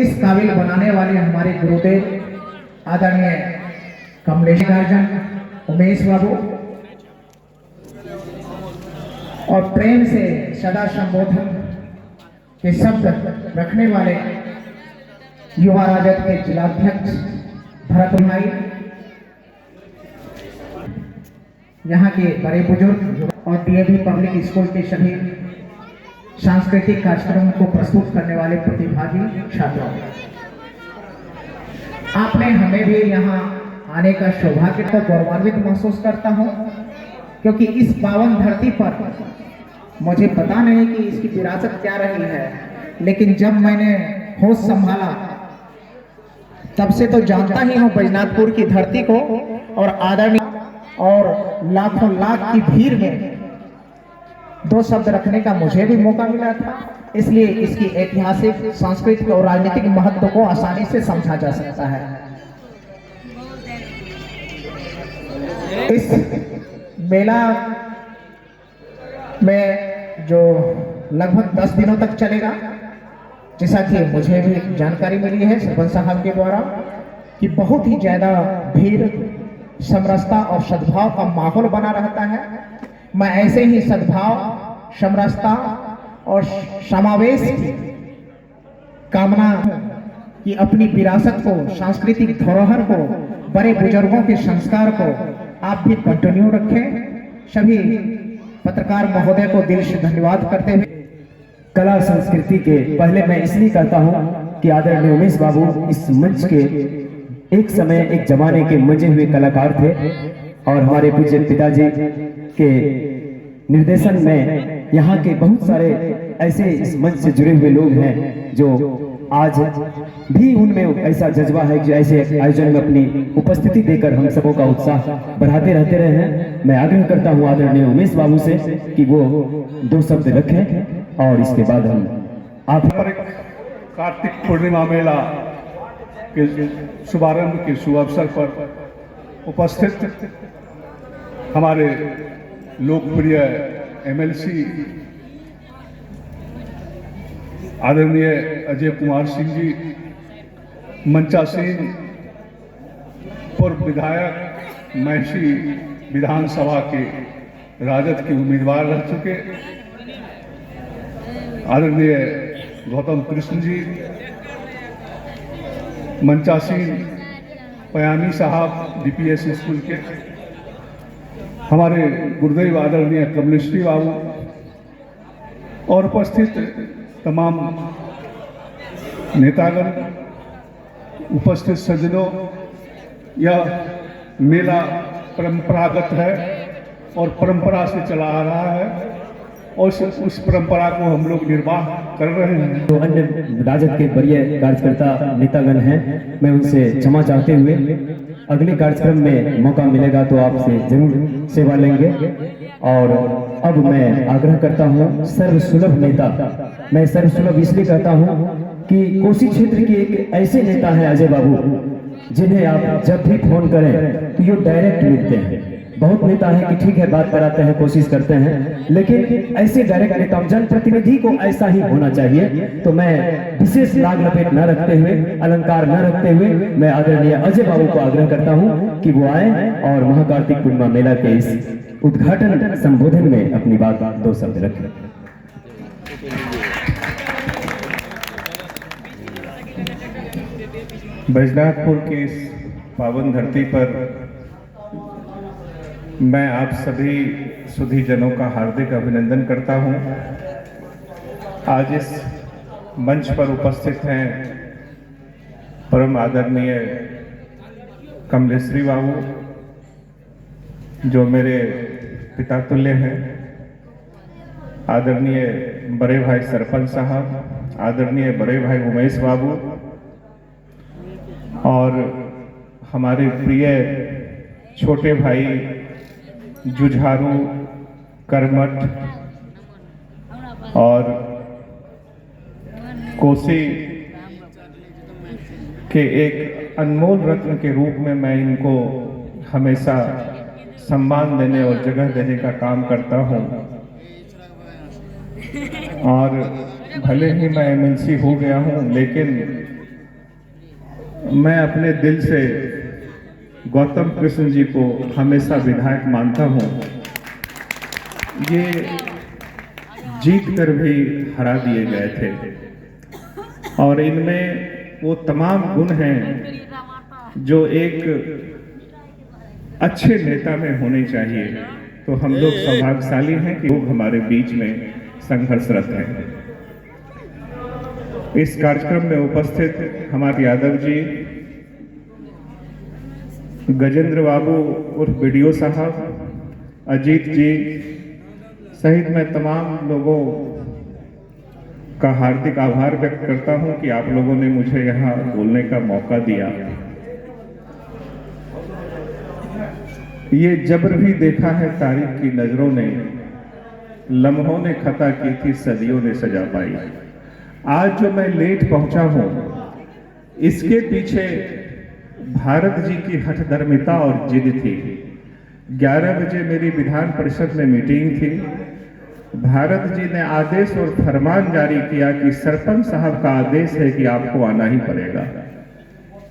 इस काबिल बनाने वाले हमारे गुरुदेव आदरणीय कमलेश गार्जन उमेश बाबू और प्रेम से सदा संबोधन के शब्द रखने वाले युवा राजद के जिलाध्यक्ष भरत भाई, यहाँ के बड़े बुजुर्ग और डीएवी पब्लिक स्कूल के सभी सांस्कृतिक कार्यक्रम को प्रस्तुत करने वाले प्रतिभागी छात्रों, आपने हमें भी यहाँ आने का सौभाग्य को गौरवान्वित महसूस करता हूँ, क्योंकि इस पावन धरती पर मुझे पता नहीं कि इसकी विरासत क्या रही है, लेकिन जब मैंने होश संभाला तब से तो जानता ही हूँ बैजनाथपुर की धरती को, और आदरणीय और लाखों लाख की भीड़ में दो शब्द रखने का मुझे भी मौका मिला था, इसलिए इसकी ऐतिहासिक, सांस्कृतिक और राजनीतिक महत्व को आसानी से समझा जा सकता है। इस मेला में जो लगभग 10 दिनों तक चलेगा, जैसा कि मुझे भी जानकारी मिली है सरपंच साहब के द्वारा कि बहुत ही ज्यादा भीड़, समरसता और सद्भाव का माहौल बना रहता है। मैं ऐसे ही सद्भाव, समरसता और समावेश की कामना कि अपनी विरासत को, सांस्कृतिक धरोहर को, बड़े बुजुर्गों के संस्कार को आप भी कंटिन्यू रखें। सभी पत्रकार महोदय को दिल से धन्यवाद करते हुए, कला संस्कृति के पहले मैं इसलिए कहता हूं कि आदरणीय उमेश बाबू इस मंच के एक समय, एक जमाने के मंजे हुए कलाकार थे, और हमारे पूज्य पिताजी के निर्देशन में यहाँ के बहुत सारे ऐसे इस मंच से जुड़े हुए लोग हैं जो आज भी उनमें ऐसा जज्बा है कि ऐसे आयोजन में अपनी उपस्थिति देकर हम सबों का उत्साह बढ़ाते रहते रहे हैं। मैं आग्रह करता हूं आदरणीय उमेश बाबू से कि वो दो शब्द रखें और इसके बाद हम आप कार्तिक पूर्णिमा मेला के शुभारंभ के शुभ अवसर पर उपस्थित हमारे लोकप्रिय एमएलसी आदरणीय अजय कुमार सिंह जी, मंचासीन पूर्व विधायक, मैसी विधानसभा के राजद के उम्मीदवार रह चुके आदरणीय गौतम कृष्ण जी, मंचासीन पयामी साहब डीपीएस स्कूल के, हमारे गुरुदेव आदरणीय कमलेश्वरी बाबू और उपस्थित तमाम नेतागण, उपस्थित सज्जनों, यह मेला परंपरागत है और परंपरा से चला आ रहा है और उस परंपरा को हम लोग निर्वाह कर रहे हैं। तो अन्य राजद के वरीय कार्यकर्ता नेतागण हैं, मैं उनसे क्षमा चाहते हुए अगले कार्यक्रम में मौका मिलेगा तो आपसे जरूर सेवा लेंगे। और अब मैं आग्रह करता हूं सर्वसुलभ नेता, मैं सर्वसुलभ इसलिए कहता हूं कि कोसी क्षेत्र के एक ऐसे नेता हैं अजय बाबू, जिन्हें आप जब भी फोन करें तो ये डायरेक्ट मिलते हैं। बहुत नेता हैं कि ठीक है बात कराते हैं, कोशिश करते हैं, लेकिन ऐसे डायरेक्ट नेता, जनप्रतिनिधि को ऐसा ही होना चाहिए। तो मैं विशेष लाग लपेट न रखते हुए, अलंकार न रखते हुए, मैं आदरणीय अजय बाबू को आग्रह करता हूं कि वो आए और महाकार्तिक पूर्णिमा मेला के इस उद्घाटन संबोधन में अपनी बात दो शब्द रखें। बैजनाथपुर की इस पावन धरती पर मैं आप सभी सुधीजनों का हार्दिक अभिनंदन करता हूं। आज इस मंच पर उपस्थित हैं परम आदरणीय कमलेश्वरी बाबू, जो मेरे पिता तुल्य हैं, आदरणीय बड़े भाई सरपंच साहब, आदरणीय बड़े भाई उमेश बाबू, और हमारे प्रिय छोटे भाई जुझारू, कर्मठ और कोसी के एक अनमोल रत्न के रूप में मैं इनको हमेशा सम्मान देने और जगह देने का काम करता हूं। और भले ही मैं एमएलसी हो गया हूं, लेकिन मैं अपने दिल से गौतम कृष्ण जी को हमेशा विधायक मानता हूँ। ये जीत कर भी हरा दिए गए थे और इनमें वो तमाम गुण हैं जो एक अच्छे नेता में होने चाहिए। तो हम लोग सौभाग्यशाली हैं कि लोग हमारे बीच में संघर्षरत हैं। इस कार्यक्रम में उपस्थित हमारे यादव जी, गजेंद्र बाबू उर्फ बीडीओ साहब, अजीत जी सहित मैं तमाम लोगों का हार्दिक आभार व्यक्त करता हूं कि आप लोगों ने मुझे यहां बोलने का मौका दिया। ये जबर भी देखा है तारीख की नजरों ने, लम्हों ने खता की थी सदियों ने सजा पाई। आज जो मैं लेट पहुंचा हूं, इसके पीछे भारत जी की हठधर्मिता और जिद थी। 11 बजे मेरी विधान परिषद में मीटिंग थी। भारत जी ने आदेश और फरमान जारी किया कि सरपंच साहब का आदेश है कि आपको आना ही पड़ेगा।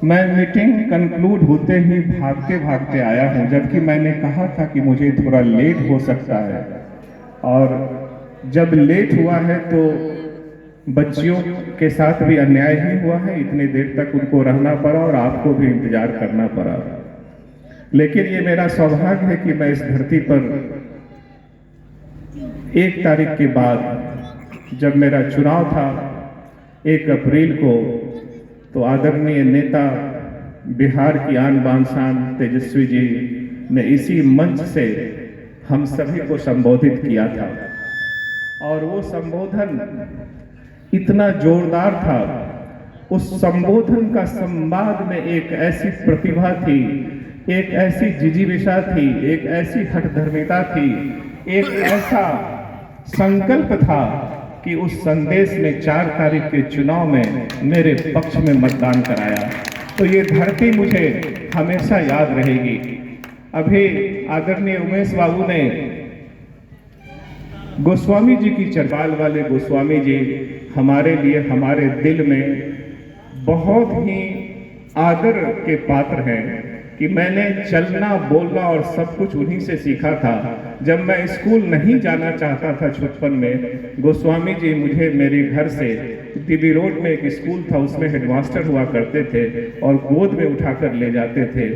मैं मीटिंग कंक्लूड होते ही भागते भागते आया हूं, जबकि मैंने कहा था कि मुझे थोड़ा लेट हो सकता है। और जब लेट हुआ है तो बच्चियों के साथ भी अन्याय ही हुआ है। इतनी देर तक उनको रहना पड़ा और आपको भी इंतजार करना पड़ा। लेकिन ये मेरा सौभाग्य है कि मैं इस धरती पर 1 तारीख के बाद जब मेरा चुनाव था 1 अप्रैल को, तो आदरणीय नेता बिहार की आन बान शान तेजस्वी जी ने इसी मंच से हम सभी को संबोधित किया था। और वो संबोधन इतना जोरदार था। उस संबोधन का संवाद में एक ऐसी प्रतिभा थी, एक ऐसी जिजीविषा थी, एक ऐसी हठधर्मिता थी, एक ऐसा संकल्प था कि उस संदेश में 4 तारीख के चुनाव में मेरे पक्ष में मतदान कराया। तो ये धरती मुझे हमेशा याद रहेगी। अभी आदरणीय उमेश बाबू ने गोस्वामी जी की चरपाल वाले गोस्वामी जी हमारे लिए, हमारे दिल में बहुत ही आदर के पात्र हैं कि मैंने चलना, बोलना और सब कुछ उन्हीं से सीखा था। जब मैं स्कूल नहीं जाना चाहता था छुटपन में, गोस्वामी जी मुझे मेरे घर से टीबी रोड में एक स्कूल था, उसमें हेडमास्टर हुआ करते थे और गोद में उठाकर ले जाते थे।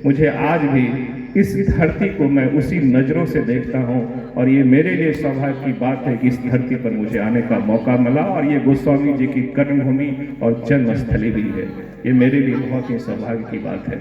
मुझे आज भी इस धरती को मैं उसी नज़रों से देखता हूं और ये मेरे लिए सौभाग्य की बात है कि इस धरती पर मुझे आने का मौका मिला और ये गोस्वामी जी की कर्मभूमि और जन्मस्थली भी है। ये मेरे लिए बहुत ही सौभाग्य की बात है।